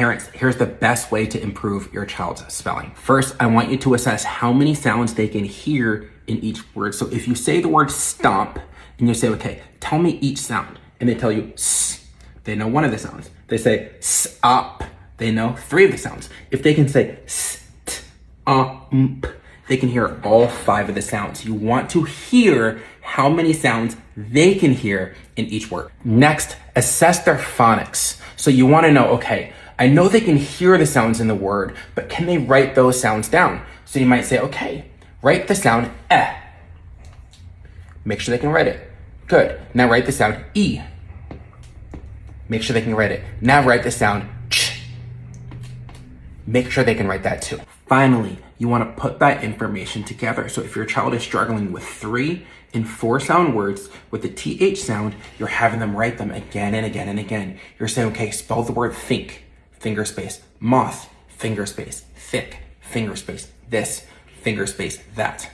Parents, here's the best way to improve your child's spelling. First, I want you to assess how many sounds they can hear in each word. So if you say the word stomp and you say, okay, tell me each sound, and they tell you s, they know one of the sounds. They say stop, they know 3 of the sounds. If they can say st, they can hear all 5 of the sounds. You want to hear how many sounds they can hear in each word. Next, assess their phonics. So you want to know, okay, I know they can hear the sounds in the word, but can they write those sounds down? So you might say, okay, write the sound eh. Make sure they can write it. Good. Now write the sound e. Make sure they can write it. Now write the sound ch. Make sure they can write that too. Finally, you want to put that information together. So if your child is struggling with 3 and 4 sound words with the TH sound, you're having them write them again and again and again. You're saying, okay, spell the word think, finger space, moth, finger space, thick, finger space, this, finger space, that.